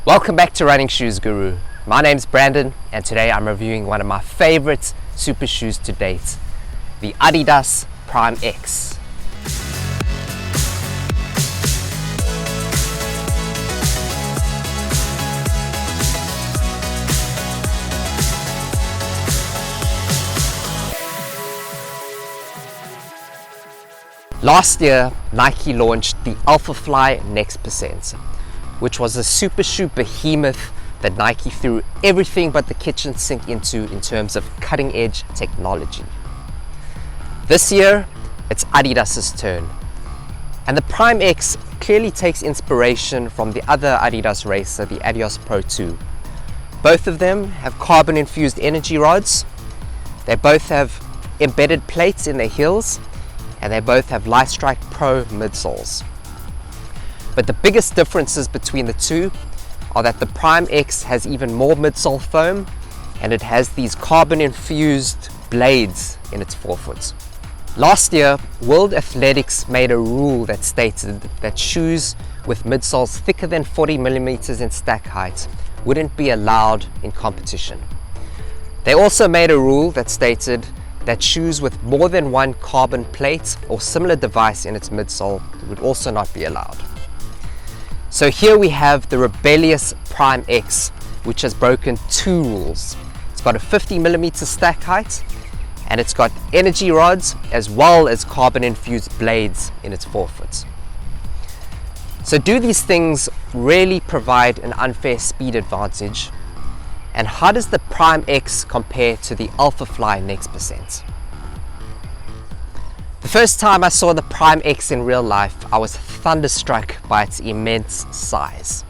Welcome back to Running Shoes Guru. My name's Brandon and today I'm reviewing one of my favorite super shoes to date, the Adidas Prime X. Last year, Nike launched the Alphafly Next%, which was a super shoe behemoth that Nike threw everything but the kitchen sink into in terms of cutting edge technology. This year, it's Adidas's turn. And the Prime X clearly takes inspiration from the other Adidas racer, the Adidas Pro 2. Both of them have carbon infused energy rods. They both have embedded plates in their heels, and they both have Lightstrike Pro midsoles. But the biggest differences between the two are that the Prime X has even more midsole foam and it has these carbon infused blades in its forefoot. Last year, World Athletics made a rule that stated that shoes with midsoles thicker than 40 millimeters in stack height wouldn't be allowed in competition. They also made a rule that stated that shoes with more than one carbon plate or similar device in its midsole would also not be allowed. So here we have the rebellious Prime X, which has broken two rules. It's got a 50 millimeter stack height and it's got energy rods as well as carbon infused blades in its forefoot. So do these things really provide an unfair speed advantage? And how does the Prime X compare to the Alphafly Next%? The first time I saw the Prime X in real life, I was thunderstruck by its immense size.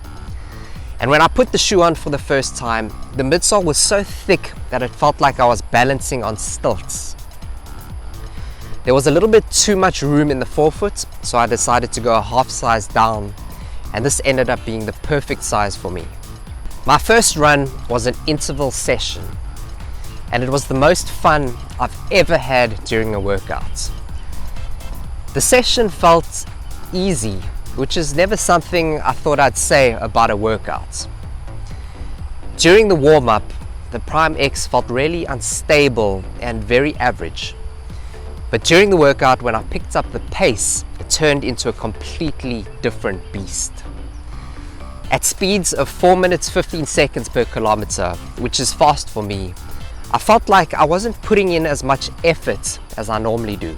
And when I put the shoe on for the first time, the midsole was so thick that it felt like I was balancing on stilts. There was a little bit too much room in the forefoot, so I decided to go a half size down, and this ended up being the perfect size for me. My first run was an interval session, and it was the most fun I've ever had during a workout. The session felt easy, which is never something I thought I'd say about a workout. During the warm-up, the Prime X felt really unstable and very average. But during the workout, when I picked up the pace, it turned into a completely different beast. At speeds of 4 minutes 15 seconds per kilometer, which is fast for me, I felt like I wasn't putting in as much effort as I normally do.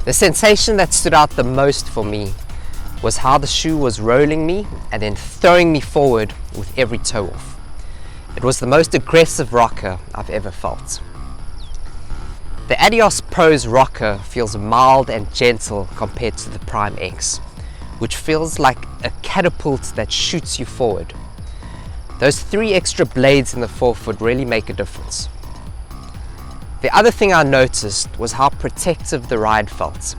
The sensation that stood out the most for me was how the shoe was rolling me and then throwing me forward with every toe off. It was the most aggressive rocker I've ever felt. The Adidas Pro's rocker feels mild and gentle compared to the Prime X, which feels like a catapult that shoots you forward. Those 3 extra blades in the forefoot really make a difference. The other thing I noticed was how protective the ride felt.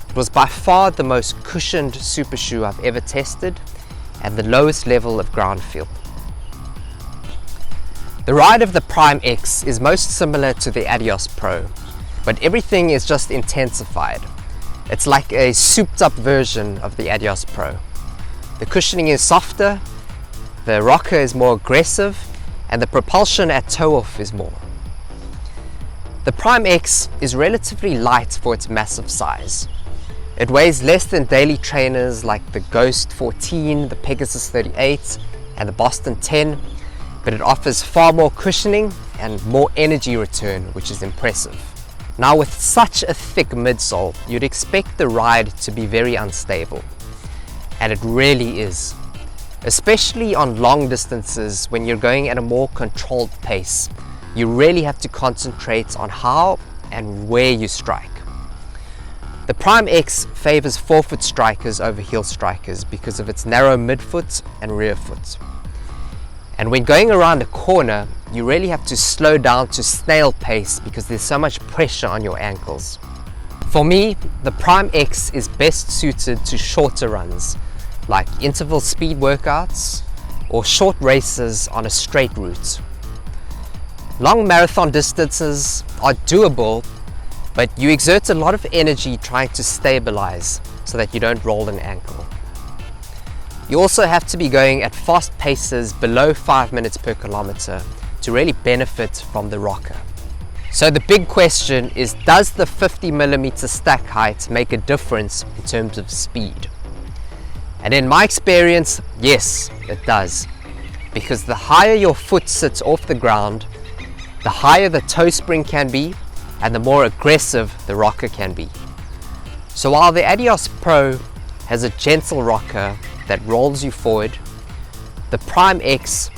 It was by far the most cushioned super shoe I've ever tested and the lowest level of ground feel. The ride of the Prime X is most similar to the Adidas Pro, but everything is just intensified. It's like a souped up version of the Adidas Pro. The cushioning is softer, the rocker is more aggressive, and the propulsion at toe off is more. The Prime X is relatively light for its massive size. It weighs less than daily trainers like the Ghost 14, the Pegasus 38, and the Boston 10, but it offers far more cushioning and more energy return, which is impressive. Now, with such a thick midsole, you'd expect the ride to be very unstable, and it really is, especially on long distances when you're going at a more controlled pace. You really have to concentrate on how and where you strike. The Prime X favors forefoot strikers over heel strikers because of its narrow midfoot and rear foot. And when going around a corner, you really have to slow down to snail pace because there's so much pressure on your ankles. For me, the Prime X is best suited to shorter runs, like interval speed workouts or short races on a straight route. Long marathon distances are doable, but you exert a lot of energy trying to stabilize so that you don't roll an ankle. You also have to be going at fast paces below 5 minutes per kilometer to really benefit from the rocker. So the big question is, does the 50mm stack height make a difference in terms of speed? And in my experience, yes, it does. Because the higher your foot sits off the ground, the higher the toe spring can be and the more aggressive the rocker can be. So while the Adidas Pro has a gentle rocker that rolls you forward, the Prime X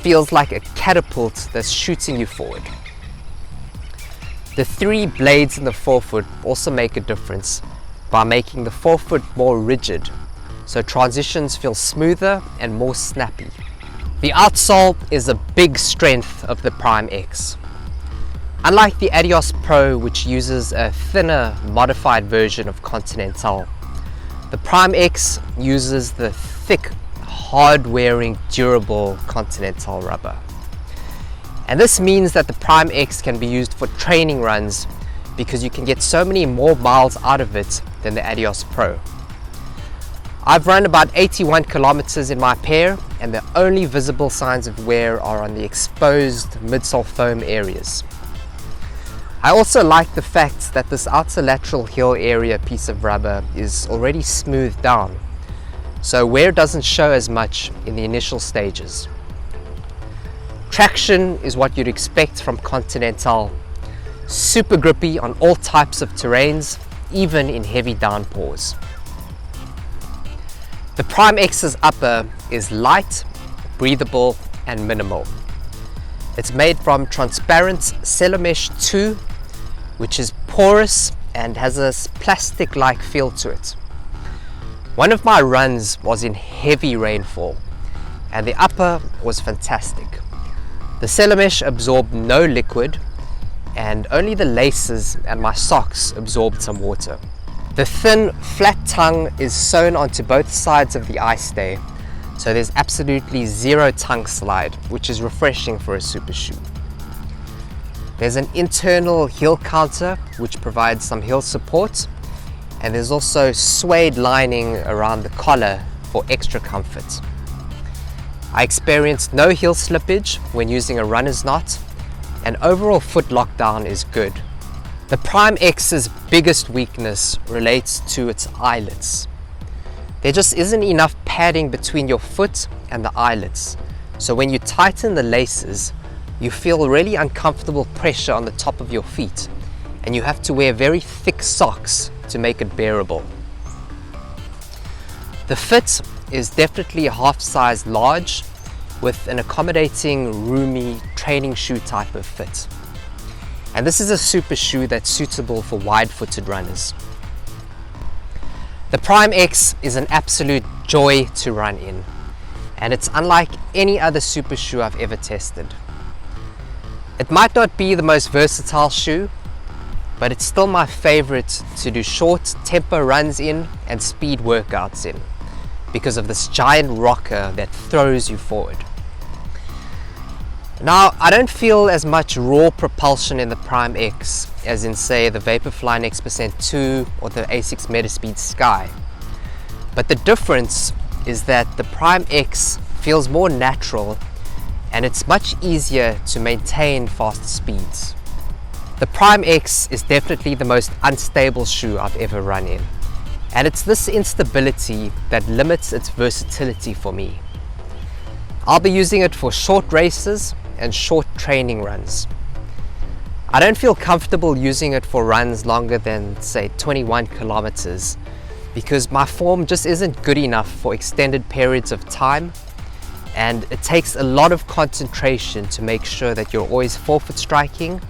feels like a catapult that's shooting you forward. The 3 blades in the forefoot also make a difference by making the forefoot more rigid, so transitions feel smoother and more snappy. The outsole is a big strength of the Prime X. Unlike the Adidas Pro, which uses a thinner, modified version of Continental, the Prime X uses the thick, hard-wearing, durable Continental rubber. And this means that the Prime X can be used for training runs because you can get so many more miles out of it than the Adidas Pro. I've run about 81 kilometers in my pair, and the only visible signs of wear are on the exposed midsole foam areas. I also like the fact that this outer lateral heel area piece of rubber is already smoothed down, so wear doesn't show as much in the initial stages. Traction is what you'd expect from Continental, super grippy on all types of terrains, even in heavy downpours. The Prime X's upper is light, breathable and minimal. It's made from transparent Celomesh 2, which is porous and has a plastic-like feel to it. One of my runs was in heavy rainfall and the upper was fantastic. The Celomesh absorbed no liquid and only the laces and my socks absorbed some water. The thin, flat tongue is sewn onto both sides of the eye stay, so there's absolutely zero tongue slide, which is refreshing for a super shoe. There's an internal heel counter which provides some heel support, and there's also suede lining around the collar for extra comfort. I experienced no heel slippage when using a runner's knot, and overall foot lockdown is good. The Prime X's biggest weakness relates to its eyelets. There just isn't enough padding between your foot and the eyelets, so when you tighten the laces, you feel really uncomfortable pressure on the top of your feet, and you have to wear very thick socks to make it bearable. The fit is definitely a half size large with an accommodating, roomy training shoe type of fit. And this is a super shoe that's suitable for wide-footed runners. The Prime X is an absolute joy to run in, and it's unlike any other super shoe I've ever tested. It might not be the most versatile shoe, but it's still my favorite to do short tempo runs in and speed workouts in because of this giant rocker that throws you forward. Now, I don't feel as much raw propulsion in the Prime X as in, say, the Vaporfly X% 2 or the Asics Metaspeed Sky. But the difference is that the Prime X feels more natural and it's much easier to maintain fast speeds. The Prime X is definitely the most unstable shoe I've ever run in, and it's this instability that limits its versatility for me. I'll be using it for short races and short training runs. I don't feel comfortable using it for runs longer than, say, 21 kilometers because my form just isn't good enough for extended periods of time, and it takes a lot of concentration to make sure that you're always forefoot striking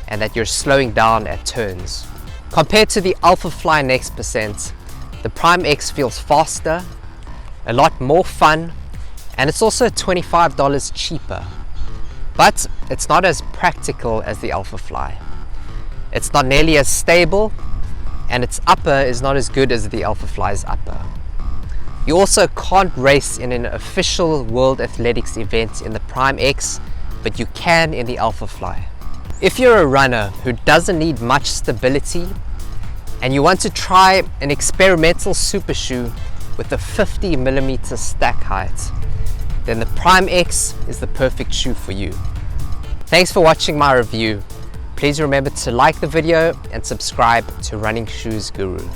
and that you're slowing down at turns. Compared to the Alphafly X%, the Prime X feels faster, a lot more fun, and it's also $25 cheaper. But it's not as practical as the Alphafly. It's not nearly as stable, and its upper is not as good as the Alphafly's upper. You also can't race in an official World Athletics event in the Prime X, but you can in the Alphafly. If you're a runner who doesn't need much stability and you want to try an experimental super shoe with a 50mm stack height, then the Prime X is the perfect shoe for you. Thanks for watching my review. Please remember to like the video and subscribe to Running Shoes Guru.